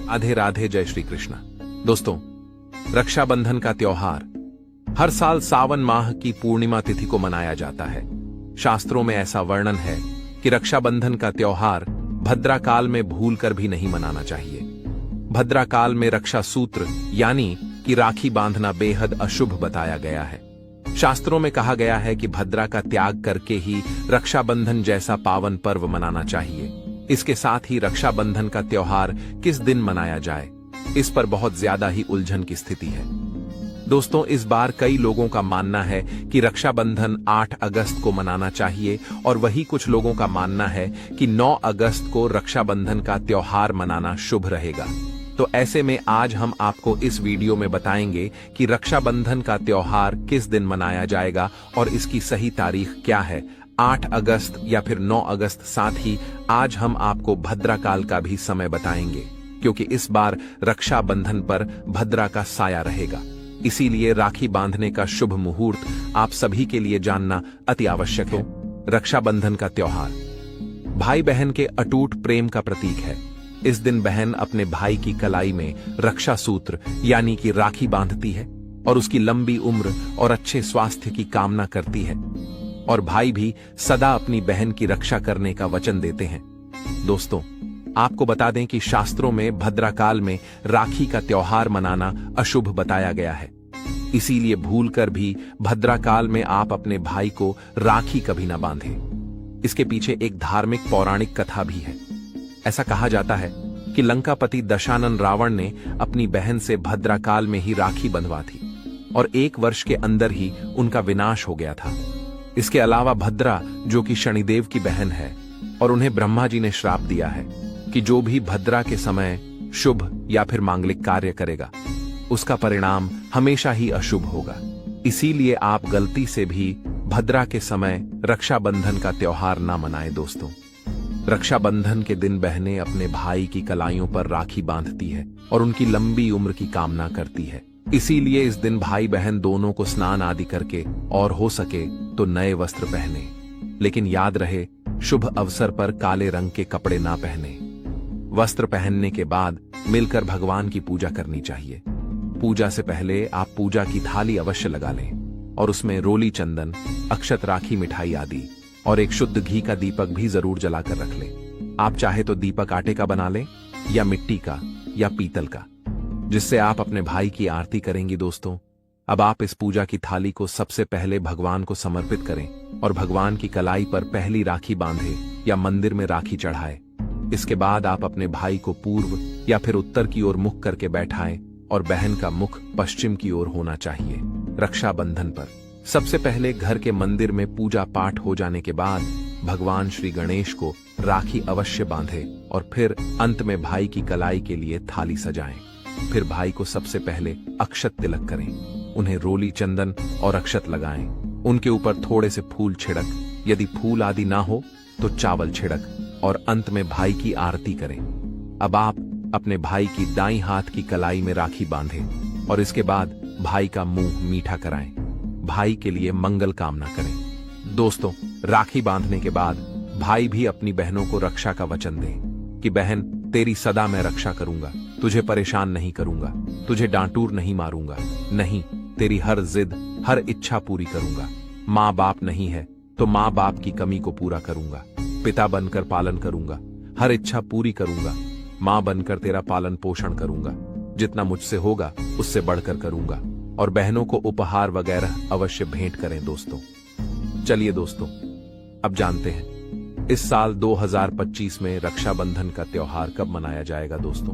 राधे राधे, जय श्री कृष्ण। दोस्तों, रक्षाबंधन का त्योहार हर साल सावन माह की पूर्णिमा तिथि को मनाया जाता है। शास्त्रों में ऐसा वर्णन है कि रक्षाबंधन का त्योहार भद्रा काल में भूलकर भी नहीं मनाना चाहिए। भद्रा काल में रक्षा सूत्र यानी कि राखी बांधना बेहद अशुभ बताया गया है। शास्त्रों में कहा गया है कि भद्रा का त्याग करके ही रक्षाबंधन जैसा पावन पर्व मनाना चाहिए। इसके साथ ही रक्षाबंधन का त्योहार किस दिन मनाया जाए, इस पर बहुत ज्यादा ही उलझन की स्थिति है। दोस्तों, इस बार कई लोगों का मानना है कि रक्षाबंधन 8 अगस्त को मनाना चाहिए और वही कुछ लोगों का मानना है कि 9 अगस्त को रक्षाबंधन का त्योहार मनाना शुभ रहेगा। तो ऐसे में आज हम आपको इस वीडियो में बताएंगे कि रक्षाबंधन का त्योहार किस दिन मनाया जाएगा और इसकी सही तारीख क्या है, 8 अगस्त या फिर 9 अगस्त। साथ ही आज हम आपको भद्रा काल का भी समय बताएंगे, क्योंकि इस बार रक्षाबंधन पर भद्रा का साया रहेगा। इसीलिए राखी बांधने का शुभ मुहूर्त आप सभी के लिए जानना अति आवश्यक है। रक्षाबंधन का त्योहार भाई बहन के अटूट प्रेम का प्रतीक है। इस दिन बहन अपने भाई की कलाई में रक्षा सूत्र यानी कि राखी बांधती है और उसकी लंबी उम्र और अच्छे स्वास्थ्य की कामना करती है, और भाई भी सदा अपनी बहन की रक्षा करने का वचन देते हैं। दोस्तों, आपको बता दें कि शास्त्रों में भद्रा काल में राखी का त्योहार मनाना अशुभ बताया गया है। इसीलिए भूलकर भी भद्रा काल में आप अपने भाई को राखी कभी ना बांधें। इसके पीछे एक धार्मिक पौराणिक कथा भी है। ऐसा कहा जाता है कि लंकापति दशानन रावण ने अपनी बहन से भद्रा काल में ही राखी बंधवा थी और 1 वर्ष के अंदर ही उनका विनाश हो गया था। इसके अलावा भद्रा, जो कि शनिदेव की बहन है, और उन्हें ब्रह्मा जी ने श्राप दिया है कि जो भी भद्रा के समय शुभ या फिर मांगलिक कार्य करेगा, उसका परिणाम हमेशा ही अशुभ होगा। इसीलिए आप गलती से भी भद्रा के समय रक्षाबंधन का त्योहार ना मनाएं। दोस्तों, रक्षाबंधन के दिन बहनें अपने भाई की कलाइयों पर राखी बांधती है और उनकी लंबी उम्र की कामना करती है। इसीलिए इस दिन भाई बहन दोनों को स्नान आदि करके और हो सके तो नए वस्त्र पहने, लेकिन याद रहे शुभ अवसर पर काले रंग के कपड़े ना पहने। वस्त्र पहनने के बाद मिलकर भगवान की पूजा करनी चाहिए। पूजा से पहले आप पूजा की थाली अवश्य लगा लें और उसमें रोली चंदन, अक्षत, राखी, मिठाई आदि और एक शुद्ध घी का दीपक भी जरूर जलाकर रख लें। आप चाहे तो दीपक आटे का बना लें या मिट्टी का या पीतल का, जिससे आप अपने भाई की आरती करेंगी। दोस्तों, अब आप इस पूजा की थाली को सबसे पहले भगवान को समर्पित करें और भगवान की कलाई पर पहली राखी बांधे या मंदिर में राखी चढ़ाए। इसके बाद आप अपने भाई को पूर्व या फिर उत्तर की ओर मुख करके बैठाएं और बहन का मुख पश्चिम की ओर होना चाहिए। रक्षाबंधन पर सबसे पहले घर के मंदिर में पूजा पाठ हो जाने के बाद भगवान श्री गणेश को राखी अवश्य बांधे और फिर अंत में भाई की कलाई के लिए थाली सजाएं। फिर भाई को सबसे पहले अक्षत तिलक करें, उन्हें रोली चंदन और अक्षत लगाएं। उनके ऊपर थोड़े से फूल छिड़क, यदि फूल आदि ना हो तो चावल छिड़क, और अंत में भाई की आरती करें। अब आप अपने भाई की दाईं हाथ की कलाई में राखी बांधें और इसके बाद भाई का मुंह मीठा कराएं। भाई के लिए मंगल कामना करें। दोस्तों, राखी बांधने के बाद भाई भी अपनी बहनों को रक्षा का वचन दें कि बहन, तेरी सदा मैं रक्षा करूंगा, तुझे परेशान नहीं करूंगा, तुझे डांटूर नहीं मारूंगा, नहीं, तेरी हर जिद, हर इच्छा पूरी करूंगा। माँ बाप नहीं है तो माँ बाप की कमी को पूरा करूंगा, पिता बनकर पालन करूंगा, हर इच्छा पूरी करूंगा, माँ बनकर तेरा पालन पोषण करूंगा, जितना मुझसे होगा उससे बढ़कर करूंगा, और बहनों को उपहार वगैरह अवश्य भेंट करें। दोस्तों, चलिए दोस्तों, अब जानते हैं इस साल 2025 में रक्षाबंधन का त्योहार कब मनाया जाएगा। दोस्तों,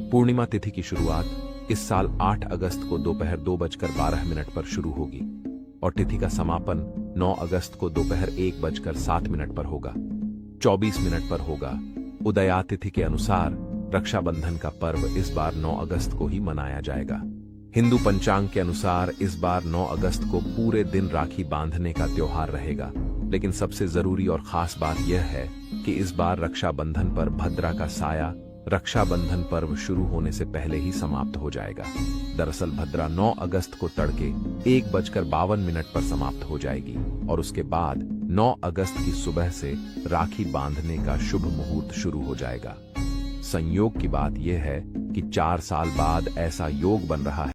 पूर्णिमा तिथि की शुरुआत इस साल 8 अगस्त को दोपहर 2:12 पर शुरू होगी और तिथि का समापन 9 अगस्त को दोपहर 1:07 पर होगा, 24 मिनट पर होगा। उदया तिथि के अनुसार रक्षाबंधन का पर्व इस बार 9 अगस्त को ही मनाया जाएगा। हिंदू पंचांग के अनुसार इस बार 9 अगस्त को पूरे दिन राखी बांधने का त्योहार रहेगा, लेकिन सबसे जरूरी और खास बात यह है कि इस बार रक्षाबंधन पर भद्रा का साया रक्षाबंधन पर्व शुरू होने से पहले ही समाप्त हो जाएगा। दरअसल भद्रा 9 अगस्त को तड़के 1:52 पर समाप्त हो जाएगी और उसके बाद 9 अगस्त की सुबह से राखी बांधने का शुभ मुहूर्त शुरू हो जाएगा। संयोग की बात यह है कि 4 साल बाद ऐसा योग बन रहा है